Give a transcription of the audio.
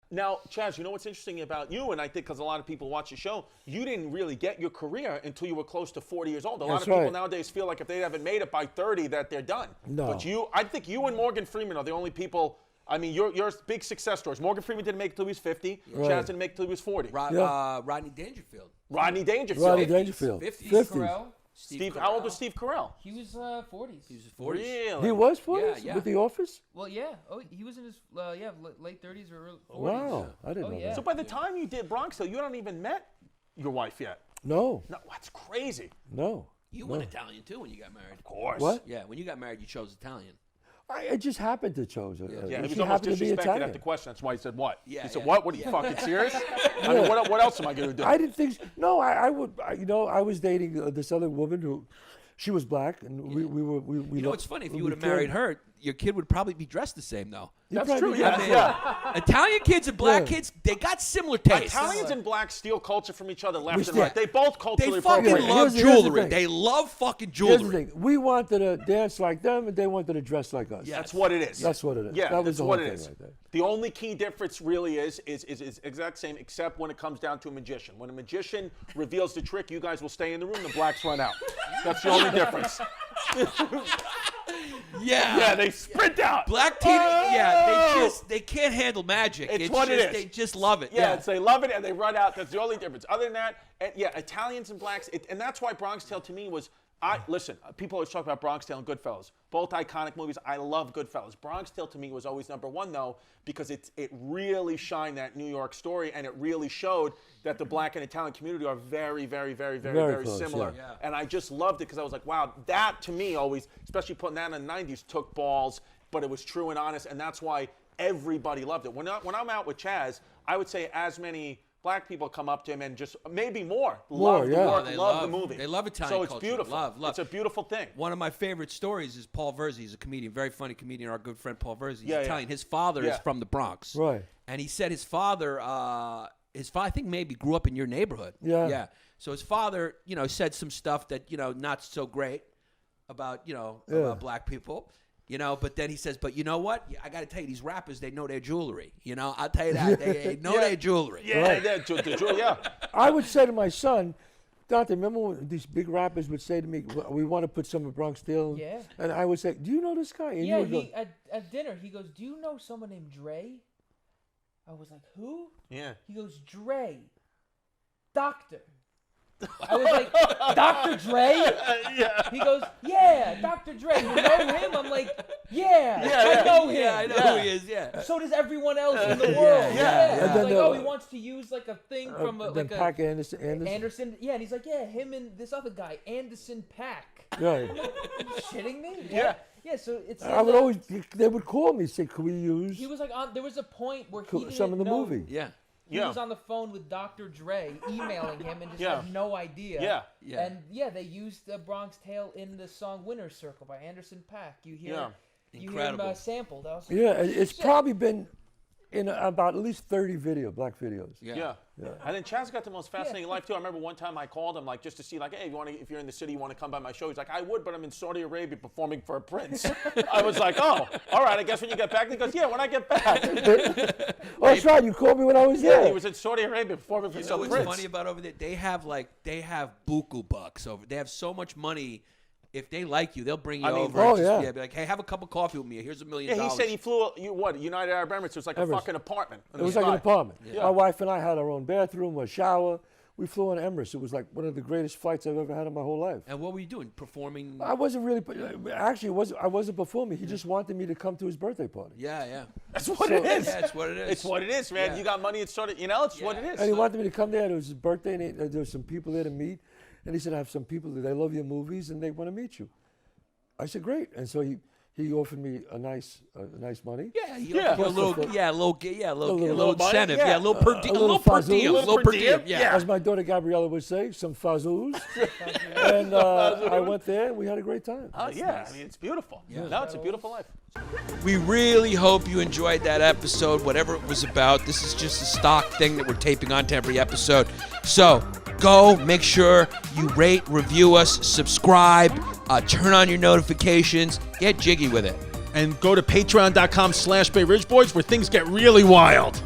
Now, Chaz, you know what's interesting about you, and I think because a lot of people watch the show, you didn't really get your career until you were close to 40 years old. A lot of people nowadays feel like if they haven't made it by 30 that they're done. No. But I think you and Morgan Freeman are the only people. I mean, you're big success stories. Morgan Freeman didn't make it till he was 50. Right. Chaz didn't make it till he was 40. Rodney Dangerfield. Rodney Dangerfield. Rodney Dangerfield. 50s. Steve, how old was Steve Carell? He was 40s. He was 40s. Really? He was 40s Yeah. with The Office? Well, yeah. Oh, he was in his late 30s or early 40s. Wow, I didn't know that. So by the time you did Bronx Tale, you hadn't even met your wife yet. No. No, that's crazy. No. You went Italian too when you got married. Of course. What? Yeah, when you got married, you chose Italian. I just happened to choose it. Yeah, he was she almost happened to be disrespected Italian. at the question. That's why he said what? Yeah, he said yeah. what? What are you fucking serious? I mean, what else am I going to do? I didn't think. No, I would. I was dating this other woman who, she was black, and we were. You know, it's funny. If you would have married her, your kid would probably be dressed the same, though. That's true. Yeah. Italian kids and black kids, they got similar tastes. Italians and blacks steal culture from each other left and right. They both culturally They fucking appropriate. love Here's the jewelry. thing. They love fucking Here's the jewelry. thing. We wanted to dance like them, and they wanted to dress like us. That's what it is. That's what it is. Yeah, that was that's the whole what thing it is. right there. The only key difference really is exact same, except when it comes down to a magician. When a magician reveals the trick, you guys will stay in the room. The blacks run out. That's the only difference. Yeah, they sprint out. Black teen, they can't handle magic. It's what it is. They just love it. Yeah, they love it and they run out. That's the only difference. Other than that, Italians and blacks, and that's why Bronx Tale to me was. Listen, people always talk about Bronx Tale and Goodfellas. Both iconic movies. I love Goodfellas. Bronx Tale to me was always number one, though, because it really shined that New York story, and it really showed that the black and Italian community are very, very, very, very, very close, similar. yeah. And I just loved it because I was like, wow, that to me always, especially putting that in the 90s, took balls, but it was true and honest, and that's why everybody loved it. When I'm out with Chaz, I would say as many black people come up to him and just maybe more love the work, love the movie. They love Italian culture. So it's culture. beautiful. Love. It's a beautiful thing. One of my favorite stories is Paul Verzi. He's a comedian, very funny comedian. Our good friend Paul Verzi. He's Italian. His father is from the Bronx. Right. And he said his father, I think maybe grew up in your neighborhood. Yeah. Yeah. So his father, said some stuff that, not so great about, about black people. But then he says, but you know what? I got to tell you, these rappers, they know their jewelry. I'll tell you that. They know their jewelry. Yeah, I would say to my son, Dante, remember when these big rappers would say to me, we want to put some of Bronx Tale? Yeah. And I would say, do you know this guy? And at dinner, he goes, do you know someone named Dre? I was like, who? Yeah. He goes, Dre. Doctor. I was like, Dr. Dre? He goes, yeah, Dr. Dre. You know him? I'm like, I know him. Yeah, I know who he is, So does everyone else in the world. And He's then he wants to use like a thing from like a Pac Anderson. Yeah, and he's like, him and this other guy, Anderson Paak. Right. Are you shitting me? Yeah. Yeah, so it's. I would always. They would call me, say, "Can we use?" He was like, there was a point where he some of the know, movie. Yeah. He was on the phone with Dr. Dre, emailing him, and just had no idea. Yeah. And they used the Bronx Tale in the song "Winner's Circle" by Anderson Paak. You hear him sampled. It's probably been in about at least 30 black videos. Yeah. And then Chaz got the most fascinating life too. I remember one time I called him just to see hey, if you're in the city, you want to come by my show? He's like, I would, but I'm in Saudi Arabia performing for a prince. I was like, oh, all right. I guess when you get back. He goes, yeah, when I get back. That's right. You called me when I was there. Yeah, he was in Saudi Arabia performing for some prince. What's funny about over there? They have buku bucks over. They have so much money. If they like you, they'll bring you over. Be like, hey, have a cup of coffee with me. Here's $1 million. Yeah, he said he flew, United Arab Emirates. It was like a fucking apartment. It was like an apartment. Yeah. My wife and I had our own bathroom, a shower. We flew on Emirates. It was like one of the greatest flights I've ever had in my whole life. And what were you doing? Performing? I wasn't really, actually, I wasn't performing. He just wanted me to come to his birthday party. Yeah. That's what it is. Yeah, it's what it is. It's what it is, man. You got money, it's sort of, it's what it is. And he wanted me to come there. It was his birthday, and there were some people there to meet. And he said, I have some people that they love your movies, and they want to meet you. I said, great. And so he offered me a nice money. A little incentive. Yeah, a little per diem. Yeah. As my daughter Gabriella would say, some fazoos. And I went there, and we had a great time. Oh, yeah. Nice. I mean, it's beautiful. Yeah. No, it's a beautiful life. We really hope you enjoyed that episode, whatever it was about. This is just a stock thing that we're taping onto every episode. So go make sure you rate, review us, subscribe, turn on your notifications, get jiggy with it. and go to patreon.com/Bay Ridge Boys where things get really wild.